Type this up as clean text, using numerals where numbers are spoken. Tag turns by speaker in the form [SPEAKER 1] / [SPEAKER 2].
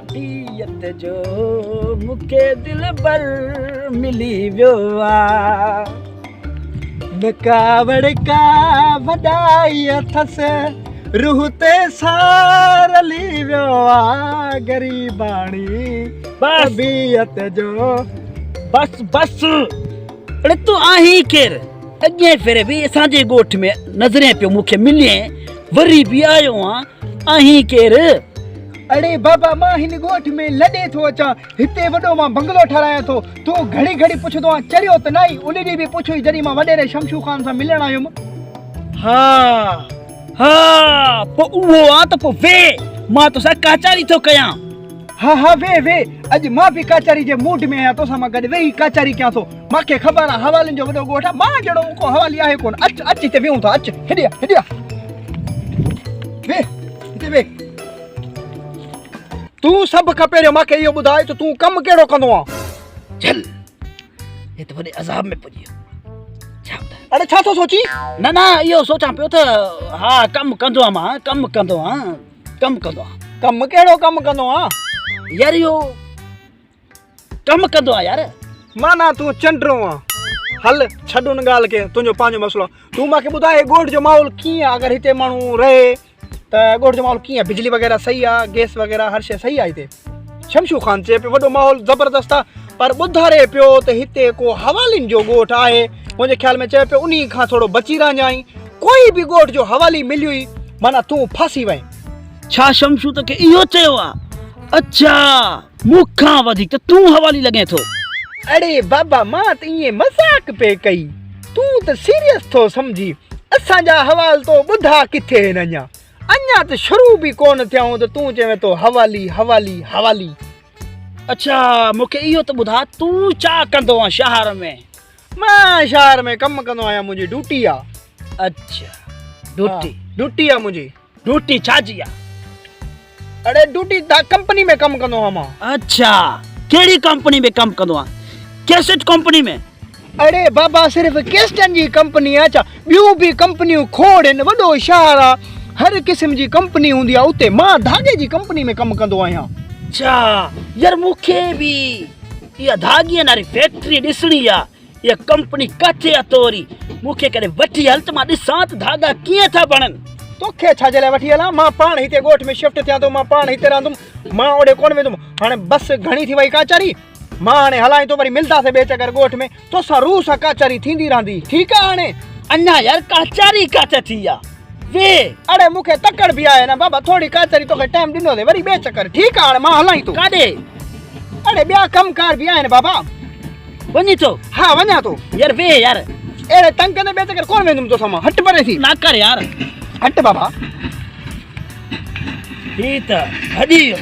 [SPEAKER 1] तबीयत जो मूंखे दिल भर मिली वियो आहे नकावड़ का वॾाई अथसि रूह ते सारली वियो आहे गरीबाणी तबीयत जो बस बस अरे तू आही केर अॻे फेरे बि असांजे ॻोठ में नज़रे पियो मूंखे मिले वरी बि आयो आहीं केर
[SPEAKER 2] अरे बाबा मां हिन ॻोठ में लॾे थो अचां हिते वॾो मां बंगलो ठारायां थो तूं घड़ी घड़ी पुछंदो आहे चरियो त न उन ॾींहुं बि पुछो जॾहिं मां वॾेरे शमशू ख़ान सां मिलण आयुमि
[SPEAKER 1] हा हा पोइ उहो आहे त पोइ वे मां तोसां काचारी थो कयां
[SPEAKER 2] हा वे अॼु मां बि काचारी जे मूड में आहियां तोसां मां गॾु वेही काचारी कयां थो मूंखे ख़बर आहे हवालनि जो वॾो ॻोठ आहे मां जहिड़ो को हवाली आहे कोन अच हिते वेहूं था अच हेॾे वे हिते वे तूं सभु खां पहिरियों मूंखे इहो ॿुधाए त तूं कमु कहिड़ो कंदो आहे
[SPEAKER 1] चल हे त वॾे अज़ाब में पुॼी वियो छा ॿुधाए
[SPEAKER 2] अरे छा थो सोची
[SPEAKER 1] न इहो सोचां पियो त हा कमु कंदो आहियां मां कमु कंदो आहियां
[SPEAKER 2] कमु कहिड़ो कमु कंदो आहे
[SPEAKER 1] यार इहो कमु कंदो आहे यार
[SPEAKER 2] माना तूं चंडरो आहे हल छॾ उन ॻाल्हि खे तुंहिंजो पंहिंजो मसलो तूं मूंखे ॿुधाए ॻोठ जो माहौल कीअं आहे अगरि हिते माण्हू रहे त ॻोठ जो माहौल कीअं आहे बिजली वग़ैरह सही आहे गैस वग़ैरह हर शइ सही आहे हिते शमशू ख़ान चए पियो वॾो माहौल ज़बरदस्त आहे पर ॿुधारे पियो त हिते को हवालिन जो ॻोठ आहे मुंहिंजे ख़्याल में चए पियो उन खां थोरो बची रहिजांइ कोई बि ॻोठ जो हवाली मिली हुई माना तूं फासी वएं
[SPEAKER 1] छा शमशू तोखे इहो चयो आहे अच्छा मूंखां वधीक त तूं हवाली लॻे थो
[SPEAKER 2] अरे बाबा मां त ईअं मज़ाक पे कई तूं त सीरियस थो सम्झी असांजा हवाल तो ॿुधा किथे आहिनि अञा त शुरू बि कोन थियाऊं त तूं चवे थो हवाली
[SPEAKER 1] अच्छा मूंखे इहो त ॿुधा तूं छा कंदो आहे शहर में
[SPEAKER 2] मां शहर में कमु कंदो आहियां मुंहिंजी ड्यूटी आहे
[SPEAKER 1] अच्छा
[SPEAKER 2] ड्यूटी आहे मुंहिंजी
[SPEAKER 1] ड्यूटी छाजी आहे
[SPEAKER 2] अरे ड्यूटी कंपनी में कमु कंदो आहियां मां
[SPEAKER 1] अच्छा कहिड़ी कंपनी में कमु कंदो आहे कैसेट कंपनी में
[SPEAKER 2] अरे बाबा सिर्फ़ कैसेटनि जी कंपनी आहे छा ॿियूं बि कंपनियूं खोड़ आहिनि वॾो शहर आहे हर क़िस्म जी कंपनी हूंदी आहे उते मां धागे जी कंपनी में कमु कंदो आहियां
[SPEAKER 1] अच्छा यार मूंखे बि इहा धाॻीअ वारी फैक्ट्री ॾिसणी आहे इहा कंपनी किथे आहे तोरी मूंखे कॾहिं वठी हल त मां ॾिसां त धागा कीअं था बननि
[SPEAKER 2] तोखे छाजे लाइ वठी हलां मां पाण हिते ॻोठ में शिफ्ट थियां थो मां पाण हिते रहंदुमि मां ओॾे कोन वेंदुमि हाणे बस घणी थी वई काचारी मां हाणे हलां थो वरी मिलंदासीं ॿिए चकर ॻोठ में तोसां रूह सां काचारी थींदी रहंदी ठीकु आहे हाणे
[SPEAKER 1] अञा यार काचारी काचा थी आहे वे
[SPEAKER 2] अरे मूंखे तकड़ बि आहे न बाबा थोरी काचारी तोखे टाइम ॾिनो अथई वरी ॿिए चकर ठीकु आहे हाणे मां हलां थो
[SPEAKER 1] काॾे
[SPEAKER 2] अरे ॿिया कमकार बि आहिनि बाबा
[SPEAKER 1] वञी थो
[SPEAKER 2] हा वञा थो
[SPEAKER 1] यार वे यार
[SPEAKER 2] अहिड़े तंग कंदे ॿिए चकर कोन वेंदुमि तोसां मां हट परे थी
[SPEAKER 1] ना कर यार
[SPEAKER 2] हट बाबा
[SPEAKER 1] ही त हॾी वियो